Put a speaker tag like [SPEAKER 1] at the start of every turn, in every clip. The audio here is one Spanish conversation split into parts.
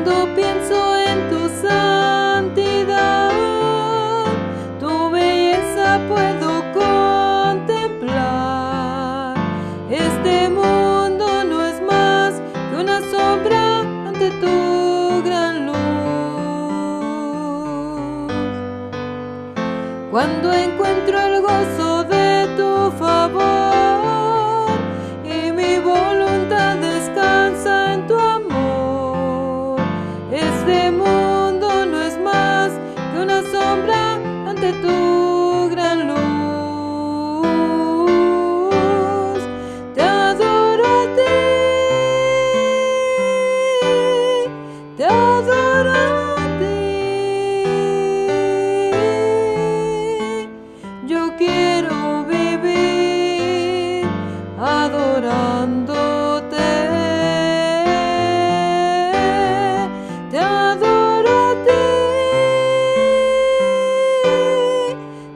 [SPEAKER 1] Cuando pienso en tu santidad, tu belleza puedo contemplar. Este mundo no es más que una sombra ante tu gran luz. Cuando encuentro el gozo de tu favor y mi voluntad descansa en tu amor, este mundo no es más que una sombra ante tu gran luz. Te adoro a ti, te adoro a ti. Yo quiero vivir adorándote. Te adoro a ti,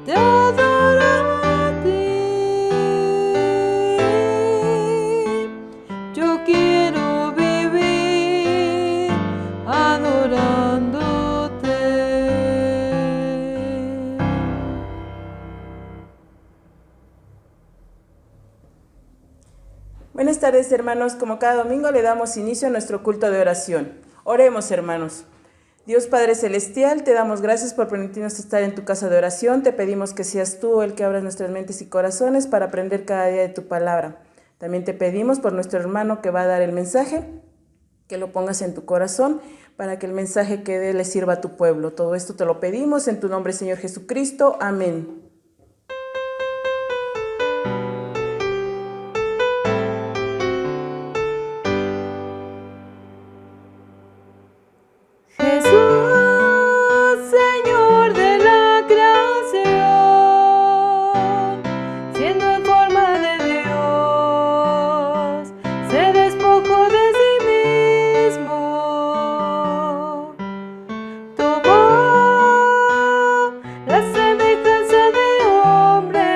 [SPEAKER 1] te adoro a ti. Yo quiero vivir adorándote.
[SPEAKER 2] Buenas tardes, hermanos. Como cada domingo le damos inicio a nuestro culto de oración. Oremos, hermanos. Dios Padre Celestial, te damos gracias por permitirnos estar en tu casa de oración. Te pedimos que seas tú el que abras nuestras mentes y corazones para aprender cada día de tu palabra. También te pedimos por nuestro hermano que va a dar el mensaje, que lo pongas en tu corazón para que el mensaje que dé le sirva a tu pueblo. Todo esto te lo pedimos en tu nombre, Señor Jesucristo. Amén.
[SPEAKER 1] Jesús, Señor de la creación, siendo en forma de Dios, se despojó de sí mismo, tomó la semejanza de hombre,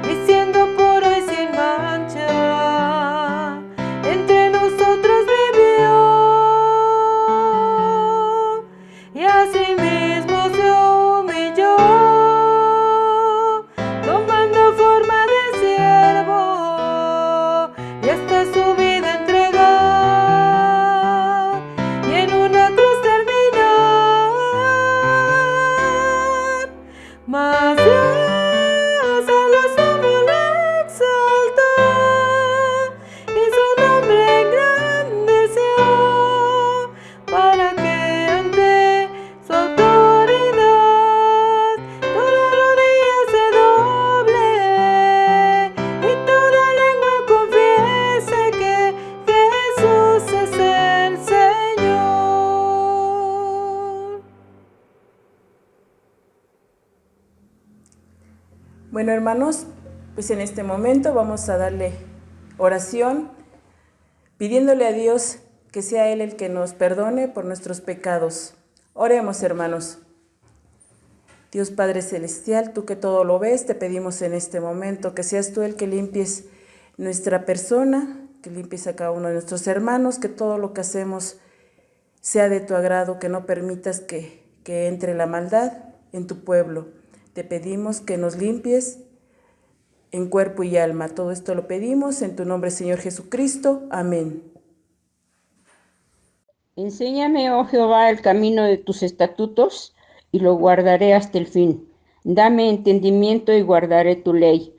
[SPEAKER 1] y siendo puro y sin mancha, entre nosotros vivió. Y asimismo se humilló, tomando forma de siervo, y hasta su vida entregar, y en una cruz terminar. Mas Dios a los hombres le exaltó, y su nombre engrandeció, para que ante su autoridad toda rodilla se doble y toda lengua confiese que Jesús es el Señor.
[SPEAKER 2] Bueno, hermanos, pues en este momento vamos a darle oración, pidiéndole a Dios que sea Él el que nos perdone por nuestros pecados. Oremos, hermanos. Dios Padre Celestial, tú que todo lo ves, te pedimos en este momento que seas tú el que limpies nuestra persona, que limpies a cada uno de nuestros hermanos, que todo lo que hacemos sea de tu agrado, que no permitas que entre la maldad en tu pueblo. Te pedimos que nos limpies en cuerpo y alma. Todo esto lo pedimos en tu nombre, Señor Jesucristo. Amén.
[SPEAKER 3] Enséñame, oh Jehová, el camino de tus estatutos, y lo guardaré hasta el fin. Dame entendimiento y guardaré tu ley,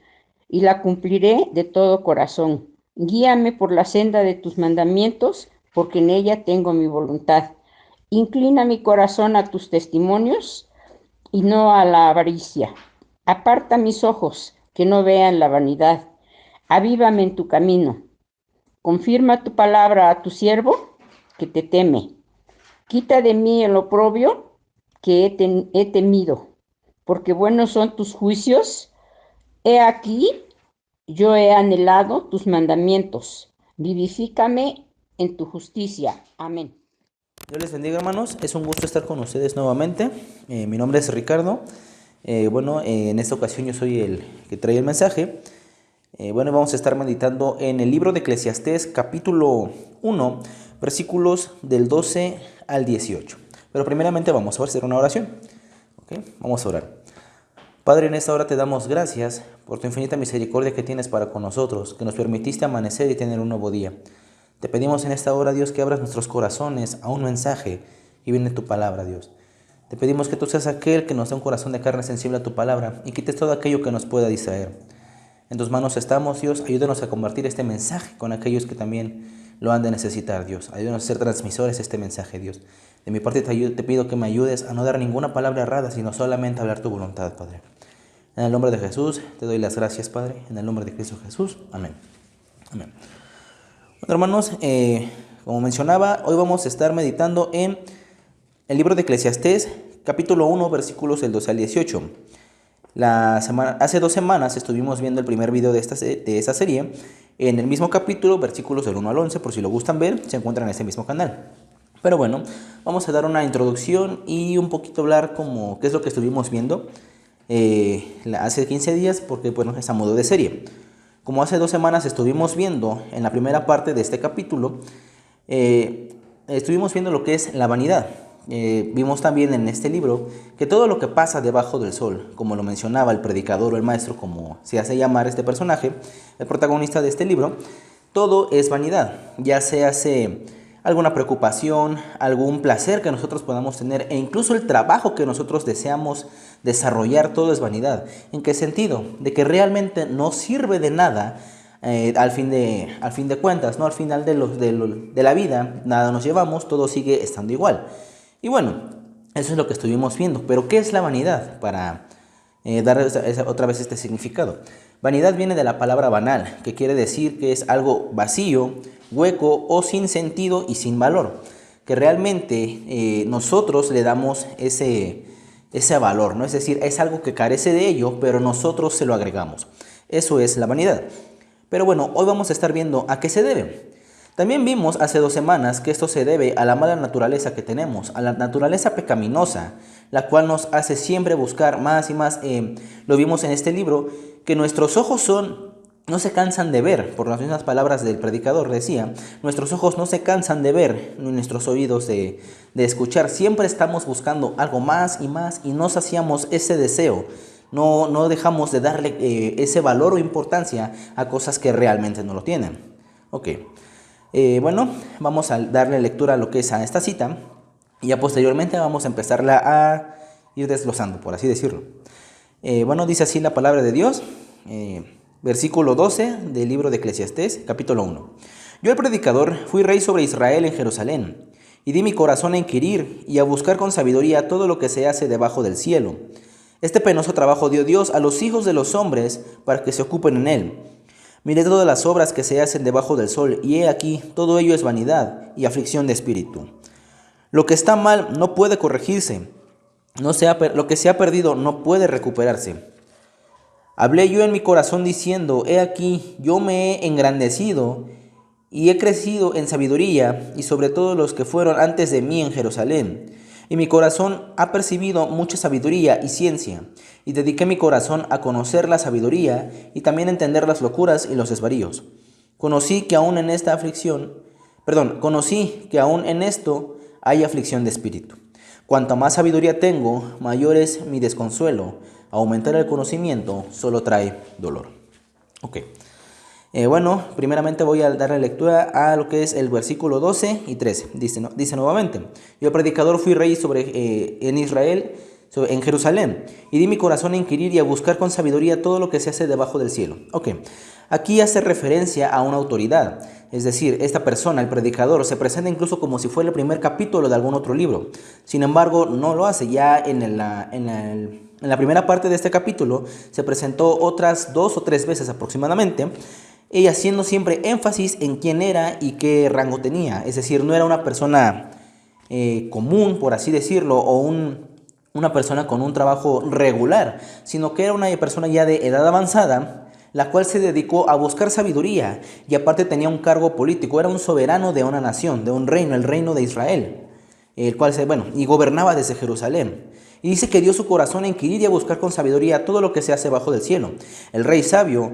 [SPEAKER 3] y la cumpliré de todo corazón. Guíame por la senda de tus mandamientos, porque en ella tengo mi voluntad. Inclina mi corazón a tus testimonios, y no a la avaricia. Aparta mis ojos, que no vean la vanidad. Avívame en tu camino. Confirma tu palabra a tu siervo, que te teme. Quita de mí el oprobio que he temido, porque buenos son tus juicios. He aquí, yo he anhelado tus mandamientos. Vivifícame en tu justicia. Amén.
[SPEAKER 4] Dios les bendiga, hermanos. Es un gusto estar con ustedes nuevamente. Mi nombre es Ricardo. En esta ocasión yo soy el que trae el mensaje. Bueno, vamos a estar meditando en el libro de Eclesiastés, capítulo 1, versículos del 12 al 18. Pero primeramente vamos a hacer una oración. ¿Okay? Vamos a orar. Padre, en esta hora te damos gracias por tu infinita misericordia que tienes para con nosotros, que nos permitiste amanecer y tener un nuevo día. Te pedimos en esta hora, Dios, que abras nuestros corazones a un mensaje y viene tu palabra, Dios. Te pedimos que tú seas aquel que nos dé un corazón de carne sensible a tu palabra y quites todo aquello que nos pueda distraer. En tus manos estamos, Dios. Ayúdanos a compartir este mensaje con aquellos que también lo han de necesitar, Dios. Ayúdanos a ser transmisores de este mensaje, Dios. De mi parte te pido que me ayudes a no dar ninguna palabra errada, sino solamente a hablar tu voluntad, Padre. En el nombre de Jesús te doy las gracias, Padre. En el nombre de Cristo Jesús. Amén. Amén. Bueno, hermanos, como mencionaba, hoy vamos a estar meditando en el libro de Eclesiastés, capítulo 1, versículos del 12 al 18. Hace 2 semanas estuvimos viendo el primer video de esta serie. En el mismo capítulo, versículos del 1 al 11, por si lo gustan ver, se encuentran en este mismo canal. Pero bueno, vamos a dar una introducción y un poquito hablar como qué es lo que estuvimos viendo hace 15 días, porque bueno, es a modo de serie. Como hace 2 semanas estuvimos viendo en la primera parte de este capítulo, estuvimos viendo lo que es la vanidad. Vimos también en este libro que todo lo que pasa debajo del sol, como lo mencionaba el predicador o el maestro, como se hace llamar este personaje, el protagonista de este libro, todo es vanidad, ya sea alguna preocupación, algún placer que nosotros podamos tener e incluso el trabajo que nosotros deseamos desarrollar, todo es vanidad. ¿En qué sentido? De que realmente no sirve de nada al fin de cuentas, ¿no? Al final de la vida, nada nos llevamos, todo sigue estando igual. Y bueno, eso es lo que estuvimos viendo. Pero ¿qué es la vanidad? Para dar otra vez este significado. Vanidad viene de la palabra banal, que quiere decir que es algo vacío, hueco o sin sentido y sin valor. Que realmente nosotros le damos ese valor, ¿no? Es decir, es algo que carece de ello, pero nosotros se lo agregamos. Eso es la vanidad. Pero bueno, hoy vamos a estar viendo a qué se debe. También vimos hace 2 semanas que esto se debe a la mala naturaleza que tenemos, a la naturaleza pecaminosa, la cual nos hace siempre buscar más y más. Lo vimos en este libro, que nuestros ojos no se cansan de ver, por las mismas palabras del predicador decía, nuestros ojos no se cansan de ver, ni nuestros oídos de escuchar, siempre estamos buscando algo más y no saciamos ese deseo, no dejamos de darle ese valor o importancia a cosas que realmente no lo tienen. Ok. Bueno, vamos a darle lectura a lo que es a esta cita y ya posteriormente vamos a empezarla a ir desglosando, por así decirlo. Bueno, dice así la palabra de Dios, versículo 12 del libro de Eclesiastés, capítulo 1. Yo, el predicador, fui rey sobre Israel en Jerusalén, y di mi corazón a inquirir y a buscar con sabiduría todo lo que se hace debajo del cielo. Este penoso trabajo dio Dios a los hijos de los hombres para que se ocupen en él. Miré todas las obras que se hacen debajo del sol, y he aquí, todo ello es vanidad y aflicción de espíritu. Lo que está mal no puede corregirse, lo que se ha perdido no puede recuperarse. Hablé yo en mi corazón diciendo, he aquí, yo me he engrandecido y he crecido en sabiduría, y sobre todos los que fueron antes de mí en Jerusalén. Y mi corazón ha percibido mucha sabiduría y ciencia, y dediqué mi corazón a conocer la sabiduría y también a entender las locuras y los desvaríos. Conocí que aún en esto hay aflicción de espíritu. Cuanta más sabiduría tengo, mayor es mi desconsuelo. Aumentar el conocimiento solo trae dolor. Ok. Bueno, primeramente voy a darle lectura a lo que es el versículo 12 y 13. Dice nuevamente, yo, el predicador, fui rey en Israel, en Jerusalén, y di mi corazón a inquirir y a buscar con sabiduría todo lo que se hace debajo del cielo. Ok, aquí hace referencia a una autoridad, es decir, esta persona, el predicador, se presenta incluso como si fuera el primer capítulo de algún otro libro. Sin embargo, no lo hace. Ya en la primera parte de este capítulo se presentó otras 2 o 3 veces aproximadamente, y haciendo siempre énfasis en quién era y qué rango tenía. Es decir, no era una persona común, por así decirlo, o una persona con un trabajo regular, sino que era una persona ya de edad avanzada, la cual se dedicó a buscar sabiduría, y aparte tenía un cargo político. Era un soberano de una nación, de un reino, el reino de Israel, el cual y gobernaba desde Jerusalén. Y dice que dio su corazón a inquirir y a buscar con sabiduría todo lo que se hace bajo del cielo. El rey sabio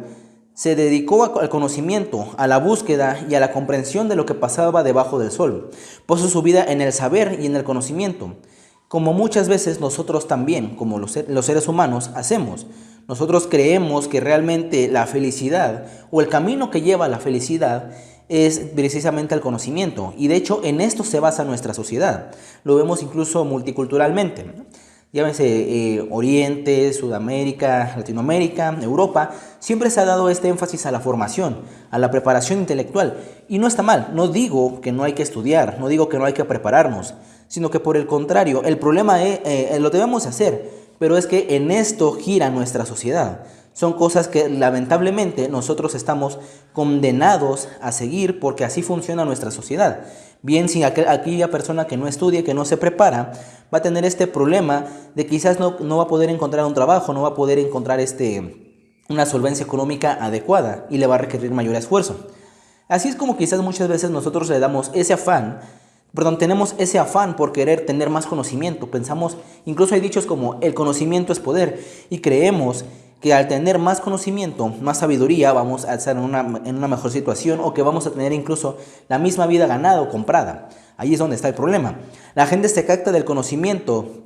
[SPEAKER 4] se dedicó al conocimiento, a la búsqueda y a la comprensión de lo que pasaba debajo del sol. Puso su vida en el saber y en el conocimiento, como muchas veces nosotros también, como los seres humanos, hacemos. Nosotros creemos que realmente la felicidad o el camino que lleva a la felicidad es precisamente el conocimiento. Y de hecho en esto se basa nuestra sociedad. Lo vemos incluso multiculturalmente, ¿no? Llámese Oriente, Sudamérica, Latinoamérica, Europa, siempre se ha dado este énfasis a la formación, a la preparación intelectual. Y no está mal, no digo que no hay que estudiar, no digo que no hay que prepararnos, sino que por el contrario, el problema es, lo debemos hacer, pero es que en esto gira nuestra sociedad. Son cosas que lamentablemente nosotros estamos condenados a seguir porque así funciona nuestra sociedad. Bien, si aquella persona que no estudia, que no se prepara, va a tener este problema de quizás no va a poder encontrar un trabajo, no va a poder encontrar una solvencia económica adecuada y le va a requerir mayor esfuerzo. Así es como quizás muchas veces nosotros le damos tenemos ese afán por querer tener más conocimiento. Pensamos, incluso hay dichos como el conocimiento es poder, y creemos que al tener más conocimiento, más sabiduría, vamos a estar en una mejor situación o que vamos a tener incluso la misma vida ganada o comprada. Ahí es donde está el problema. La gente se capta del conocimiento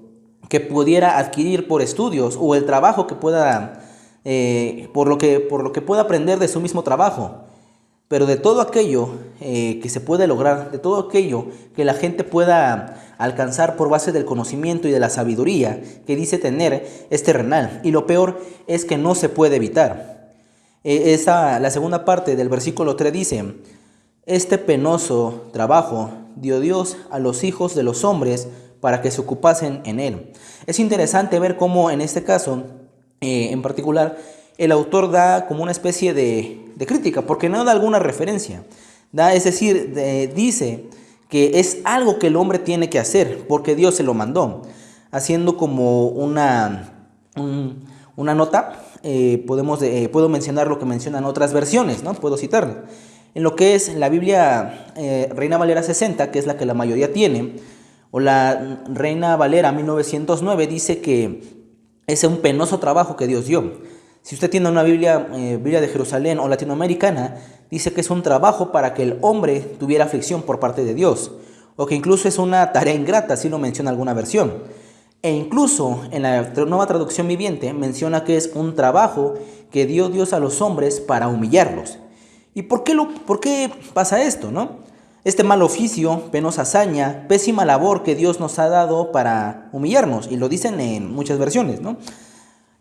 [SPEAKER 4] que pudiera adquirir por estudios o el trabajo que pueda, por lo que pueda aprender de su mismo trabajo. Pero de todo aquello que se puede lograr, de todo aquello que la gente pueda alcanzar por base del conocimiento y de la sabiduría que dice tener, es terrenal. Y lo peor es que no se puede evitar. La segunda parte del versículo 3 dice: este penoso trabajo dio Dios a los hijos de los hombres para que se ocupasen en él. Es interesante ver cómo en este caso, en particular, el autor da como una especie de crítica, porque no da alguna referencia. Dice que es algo que el hombre tiene que hacer, porque Dios se lo mandó, haciendo como una nota. Puedo mencionar lo que mencionan otras versiones, ¿no? Puedo citarle. En lo que es la Biblia Reina Valera 60, que es la que la mayoría tiene, o la Reina Valera 1909, dice que es un penoso trabajo que Dios dio. Si usted tiene una Biblia de Jerusalén o latinoamericana, dice que es un trabajo para que el hombre tuviera aflicción por parte de Dios, o que incluso es una tarea ingrata, así lo menciona alguna versión. E incluso en la Nueva Traducción Viviente menciona que es un trabajo que dio Dios a los hombres para humillarlos. ¿Y por qué pasa esto, no? Este mal oficio, penosa hazaña, pésima labor que Dios nos ha dado para humillarnos, y lo dicen en muchas versiones, ¿no?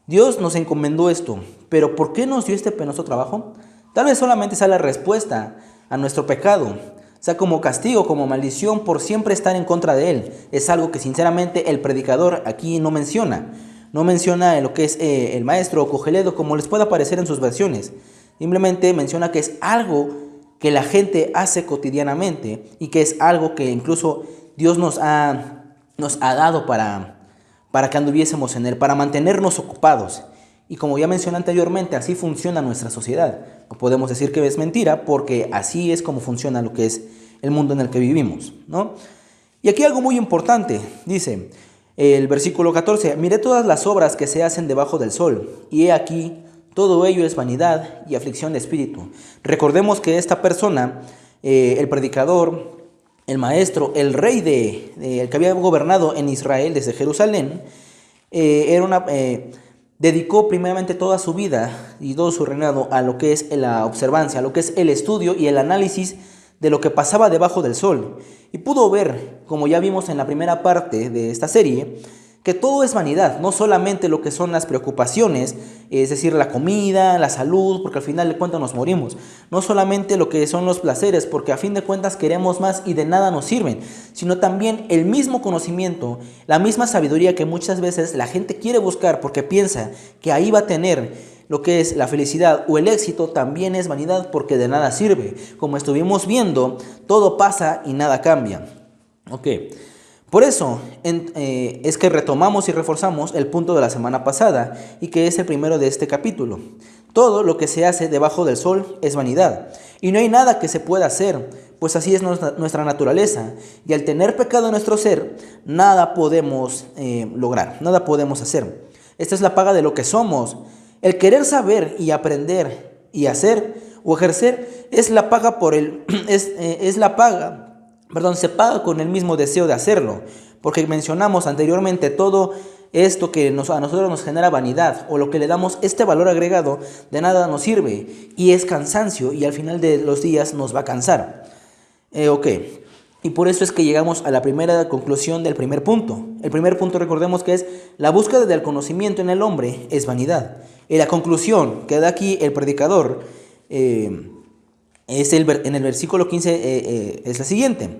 [SPEAKER 4] Dios nos encomendó esto, pero ¿por qué nos dio este penoso trabajo? Tal vez solamente sea la respuesta a nuestro pecado, sea como castigo, como maldición por siempre estar en contra de Él. Es algo que sinceramente el predicador aquí no menciona. No menciona lo que es el maestro o Cogeledo, como les pueda parecer en sus versiones. Simplemente menciona que es algo que la gente hace cotidianamente y que es algo que incluso Dios nos ha dado para que anduviésemos en Él, para mantenernos ocupados. Y como ya mencioné anteriormente, así funciona nuestra sociedad. No podemos decir que es mentira, porque así es como funciona lo que es el mundo en el que vivimos, ¿no? Y aquí algo muy importante, dice el versículo 14: miré todas las obras que se hacen debajo del sol, y he aquí, todo ello es vanidad y aflicción de espíritu. Recordemos que esta persona, el predicador, el maestro, el rey el que había gobernado en Israel desde Jerusalén, dedicó primeramente toda su vida y todo su reinado a lo que es la observancia, a lo que es el estudio y el análisis de lo que pasaba debajo del sol. Y pudo ver, como ya vimos en la primera parte de esta serie, que todo es vanidad, no solamente lo que son las preocupaciones, es decir, la comida, la salud, porque al final de cuentas nos morimos. No solamente lo que son los placeres, porque a fin de cuentas queremos más y de nada nos sirven, sino también el mismo conocimiento, la misma sabiduría que muchas veces la gente quiere buscar porque piensa que ahí va a tener lo que es la felicidad o el éxito. También es vanidad porque de nada sirve. Como estuvimos viendo, todo pasa y nada cambia. Ok. Por eso es que retomamos y reforzamos el punto de la semana pasada y que es el primero de este capítulo. Todo lo que se hace debajo del sol es vanidad y no hay nada que se pueda hacer, pues así es nuestra naturaleza, y al tener pecado en nuestro ser, nada podemos lograr, nada podemos hacer. Esta es la paga de lo que somos. El querer saber y aprender y hacer o ejercer es la paga por el es la paga, se paga con el mismo deseo de hacerlo, porque mencionamos anteriormente todo esto que a nosotros nos genera vanidad o lo que le damos este valor agregado de nada nos sirve y es cansancio y al final de los días nos va a cansar. Y por eso es que llegamos a la primera conclusión del primer punto. El primer punto, recordemos que es la búsqueda del conocimiento en el hombre es vanidad. Y la conclusión que da aquí el predicador en el versículo 15 es la siguiente: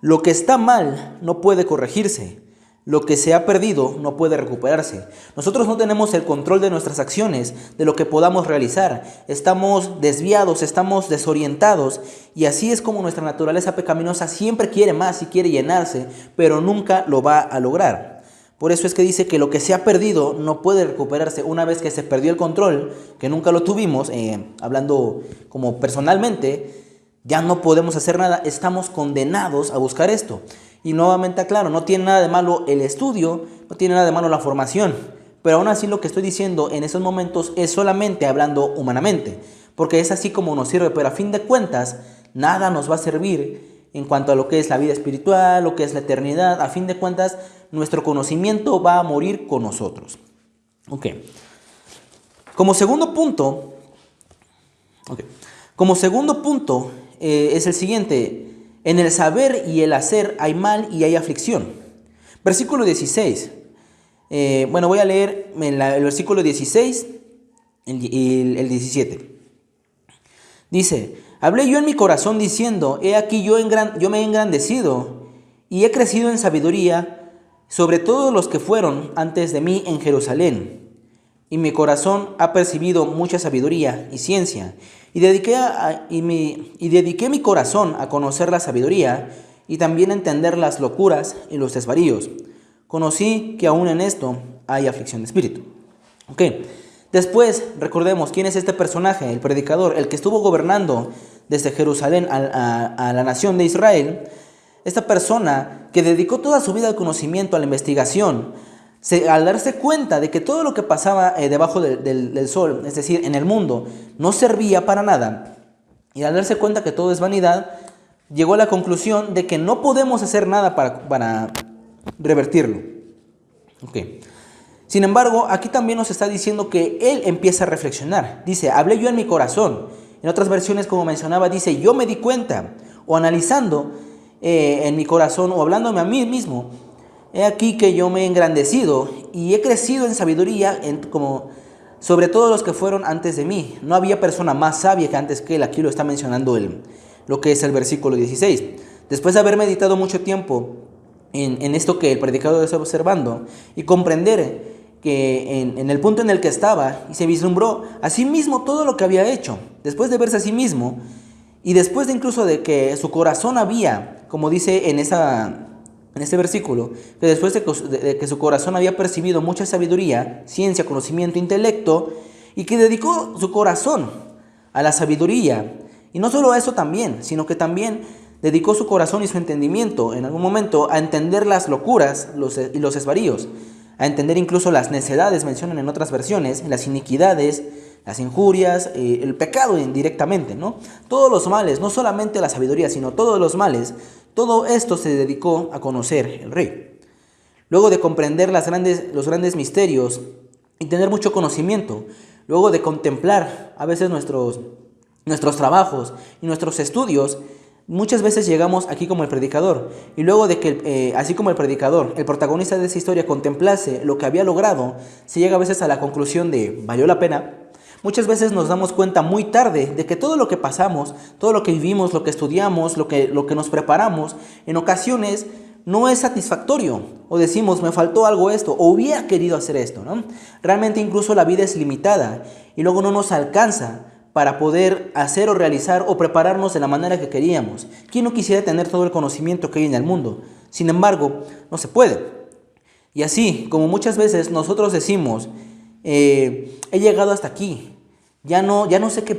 [SPEAKER 4] lo que está mal no puede corregirse, lo que se ha perdido no puede recuperarse. Nosotros no tenemos el control de nuestras acciones, de lo que podamos realizar. Estamos desviados, estamos desorientados y así es como nuestra naturaleza pecaminosa siempre quiere más y quiere llenarse, pero nunca lo va a lograr. Por eso es que dice que lo que se ha perdido no puede recuperarse. Una vez que se perdió el control, que nunca lo tuvimos, hablando como personalmente, ya no podemos hacer nada, estamos condenados a buscar esto. Y nuevamente aclaro, no tiene nada de malo el estudio, no tiene nada de malo la formación, pero aún así lo que estoy diciendo en estos momentos es solamente hablando humanamente, porque es así como nos sirve, pero a fin de cuentas nada nos va a servir en cuanto a lo que es la vida espiritual, lo que es la eternidad. A fin de cuentas nuestro conocimiento va a morir con nosotros. Como segundo punto es el siguiente: en el saber y el hacer hay mal y hay aflicción. Versículo 16. Voy a leer el versículo 16 y el 17. Dice: hablé yo en mi corazón diciendo, he aquí yo me he engrandecido y he crecido en sabiduría sobre todos los que fueron antes de mí en Jerusalén. Y mi corazón ha percibido mucha sabiduría y ciencia. Y dediqué mi corazón a conocer la sabiduría y también a entender las locuras y los desvaríos. Conocí que aún en esto hay aflicción de espíritu. Después, recordemos quién es este personaje, el predicador, el que estuvo gobernando desde Jerusalén a la nación de Israel. Esta persona que dedicó toda su vida al conocimiento, a la investigación, al darse cuenta de que todo lo que pasaba debajo del sol, es decir, en el mundo, no servía para nada, y al darse cuenta que todo es vanidad, llegó a la conclusión de que no podemos hacer nada para revertirlo. Sin embargo, aquí también nos está diciendo que él empieza a reflexionar. Dice, hablé yo en mi corazón. En otras versiones, como mencionaba, dice, yo me di cuenta, o analizando en mi corazón, o hablándome a mí mismo. He aquí que yo me he engrandecido y he crecido en sabiduría como sobre todos los que fueron antes de mí. No había persona más sabia que antes que él. Aquí lo está mencionando lo que es el versículo 16. Después de haber meditado mucho tiempo en esto que el predicador está observando y comprender que en el punto en el que estaba, y se vislumbró a sí mismo todo lo que había hecho, después de verse a sí mismo y después de incluso de que su corazón había, como dice en este versículo, que después de que su corazón había percibido mucha sabiduría, ciencia, conocimiento, intelecto, y que dedicó su corazón a la sabiduría, y no solo a eso también, sino que también dedicó su corazón y su entendimiento en algún momento a entender las locuras y los desvaríos, a entender incluso las necedades, mencionan en otras versiones, las iniquidades, las injurias, el pecado indirectamente, ¿no? Todos los males, no solamente la sabiduría, sino todos los males. Todo esto se dedicó a conocer el rey. Luego de comprender los grandes misterios y tener mucho conocimiento, luego de contemplar a veces nuestros trabajos y nuestros estudios, muchas veces llegamos aquí como el predicador. Y luego de que, así como el predicador, el protagonista de esa historia contemplase lo que había logrado, se llega a veces a la conclusión de ¿valió la pena? Muchas veces nos damos cuenta muy tarde de que todo lo que pasamos, todo lo que vivimos, lo que estudiamos, lo que nos preparamos, en ocasiones no es satisfactorio. O decimos, me faltó algo esto, o hubiera querido hacer esto, ¿no? Realmente incluso la vida es limitada y luego no nos alcanza para poder hacer o realizar o prepararnos de la manera que queríamos. ¿Quién no quisiera tener todo el conocimiento que hay en el mundo? Sin embargo, no se puede. Y así, como muchas veces nosotros decimos, he llegado hasta aquí, ya no sé qué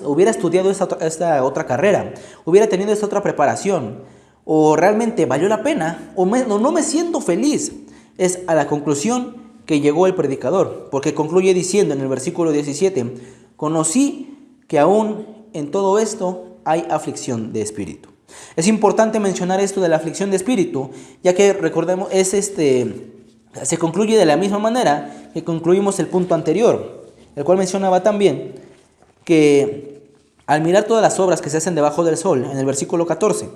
[SPEAKER 4] hubiera estudiado esta otra carrera, hubiera tenido esta otra preparación, o realmente valió la pena, o no me siento feliz. Es a la conclusión que llegó el predicador, porque concluye diciendo en el versículo 17, conocí que aún en todo esto hay aflicción de espíritu. Es importante mencionar esto de la aflicción de espíritu, ya que recordemos, se concluye de la misma manera que concluimos el punto anterior, el cual mencionaba también que al mirar todas las obras que se hacen debajo del sol, en el versículo 14,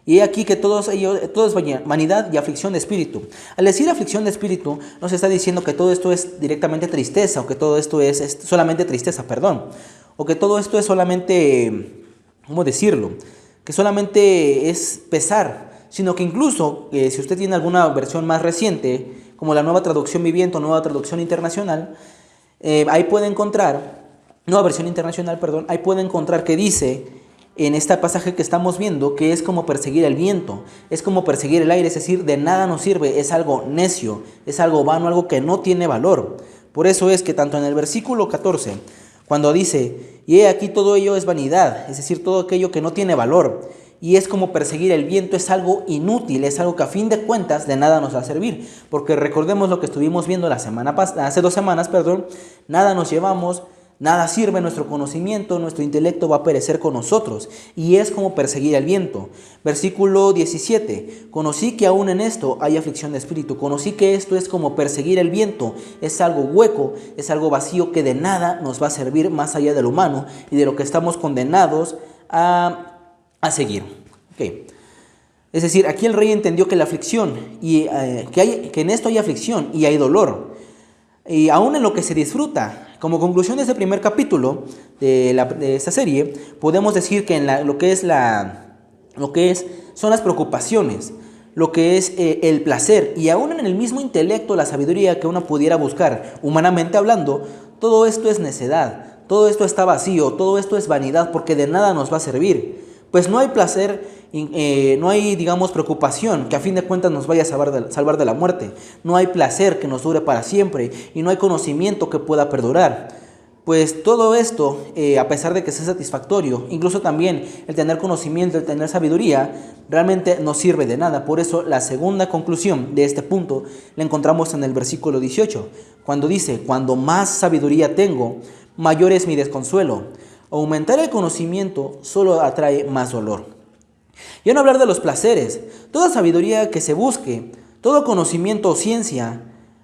[SPEAKER 4] y he aquí que todo es vanidad y aflicción de espíritu. Al decir aflicción de espíritu, no se está diciendo que todo esto es directamente tristeza, o que todo esto es solamente tristeza, o que todo esto es solamente, ¿cómo decirlo?, que solamente es pesar, sino que incluso, si usted tiene alguna versión más reciente, como la Nueva Traducción Viviente o Nueva Traducción Internacional, ahí puede encontrar, Nueva Versión Internacional, ahí puede encontrar que dice, en este pasaje que estamos viendo, que es como perseguir el viento, es como perseguir el aire, es decir, de nada nos sirve, es algo necio, es algo vano, algo que no tiene valor. Por eso es que tanto en el versículo 14, cuando dice, y he aquí todo ello es vanidad, es decir, todo aquello que no tiene valor, y es como perseguir el viento, es algo inútil, es algo que a fin de cuentas de nada nos va a servir, porque recordemos lo que estuvimos viendo hace 2 semanas, nada nos llevamos, nada sirve, nuestro conocimiento, nuestro intelecto va a perecer con nosotros, y es como perseguir el viento. Versículo 17, conocí que aún en esto hay aflicción de espíritu, conocí que esto es como perseguir el viento, es algo hueco, es algo vacío que de nada nos va a servir más allá del humano y de lo que estamos condenados a seguir. Okay. Es decir, aquí el rey entendió que la aflicción, y que en esto hay aflicción y hay dolor, y aún en lo que se disfruta. Como conclusión de este primer capítulo de esta serie, podemos decir que en lo que son las preocupaciones, lo que es el placer, y aún en el mismo intelecto, la sabiduría que uno pudiera buscar, humanamente hablando, todo esto es necedad, todo esto está vacío, todo esto es vanidad, porque de nada nos va a servir. Pues no hay placer, no hay, digamos, preocupación que a fin de cuentas nos vaya a salvar de la muerte. No hay placer que nos dure para siempre y no hay conocimiento que pueda perdurar. Pues todo esto, a pesar de que sea satisfactorio, incluso también el tener conocimiento, el tener sabiduría, realmente no sirve de nada. Por eso la segunda conclusión de este punto la encontramos en el versículo 18, cuando dice, cuando más sabiduría tengo, mayor es mi desconsuelo. Aumentar el conocimiento solo atrae más dolor. Ya no hablar de los placeres, toda sabiduría que se busque, todo conocimiento o ciencia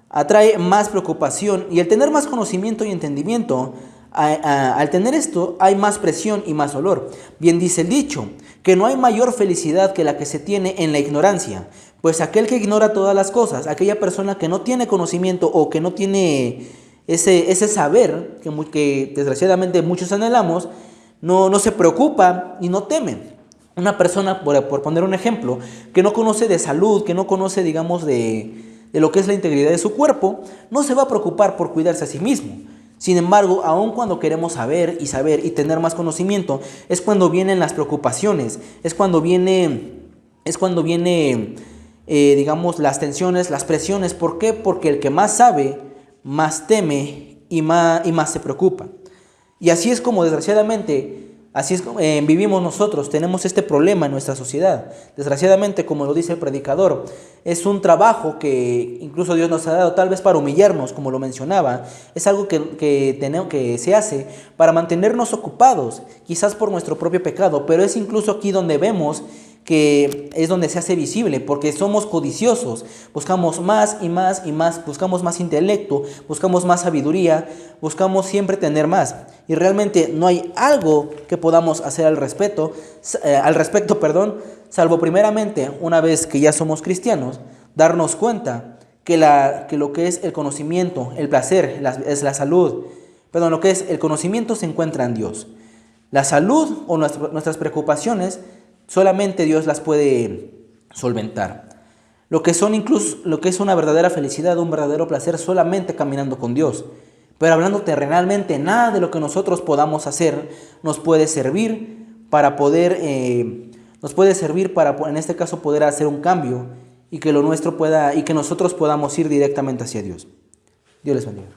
[SPEAKER 4] atrae más preocupación, y el tener más conocimiento y entendimiento, al tener esto hay más presión y más dolor. Bien dice el dicho, que no hay mayor felicidad que la que se tiene en la ignorancia, pues aquel que ignora todas las cosas, aquella persona que no tiene conocimiento o que no tiene ese saber que desgraciadamente muchos anhelamos, no se preocupa y no teme. Una persona, por poner un ejemplo, que no conoce de salud, que no conoce, digamos, de lo que es la integridad de su cuerpo, no se va a preocupar por cuidarse a sí mismo. Sin embargo, aun cuando queremos saber y tener más conocimiento, es cuando vienen las preocupaciones, es cuando viene, digamos, las tensiones, las presiones. ¿Por qué? Porque el que más sabe, más teme y más se preocupa. Y así es como desgraciadamente, vivimos nosotros, tenemos este problema en nuestra sociedad. Desgraciadamente, como lo dice el predicador, es un trabajo que incluso Dios nos ha dado tal vez para humillarnos, como lo mencionaba. Es algo que se hace para mantenernos ocupados, quizás por nuestro propio pecado, pero es incluso aquí donde vemos que es donde se hace visible, porque somos codiciosos, buscamos más y más y más, buscamos más intelecto, buscamos más sabiduría, buscamos siempre tener más, y realmente no hay algo que podamos hacer al respecto, salvo primeramente, una vez que ya somos cristianos, darnos cuenta que lo que es el conocimiento, el placer, es la salud, lo que es el conocimiento se encuentra en Dios. La salud o nuestras preocupaciones solamente Dios las puede solventar. Lo que es una verdadera felicidad, un verdadero placer, solamente caminando con Dios. Pero hablando terrenalmente, nada de lo que nosotros podamos hacer nos puede servir para poder, en este caso, poder hacer un cambio y que nosotros podamos ir directamente hacia Dios. Dios les bendiga.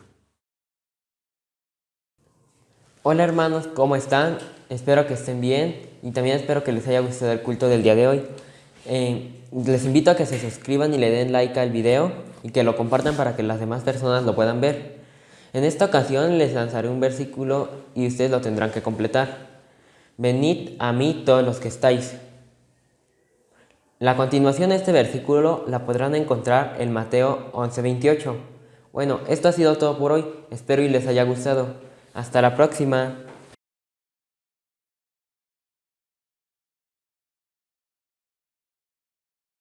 [SPEAKER 5] Hola hermanos, ¿cómo están? Espero que estén bien y también espero que les haya gustado el culto del día de hoy. Les invito a que se suscriban y le den like al video y que lo compartan para que las demás personas lo puedan ver. En esta ocasión les lanzaré un versículo y ustedes lo tendrán que completar. Venid a mí todos los que estáis. La continuación de este versículo la podrán encontrar en Mateo 11:28. Bueno, esto ha sido todo por hoy. Espero y les haya gustado. Hasta la próxima.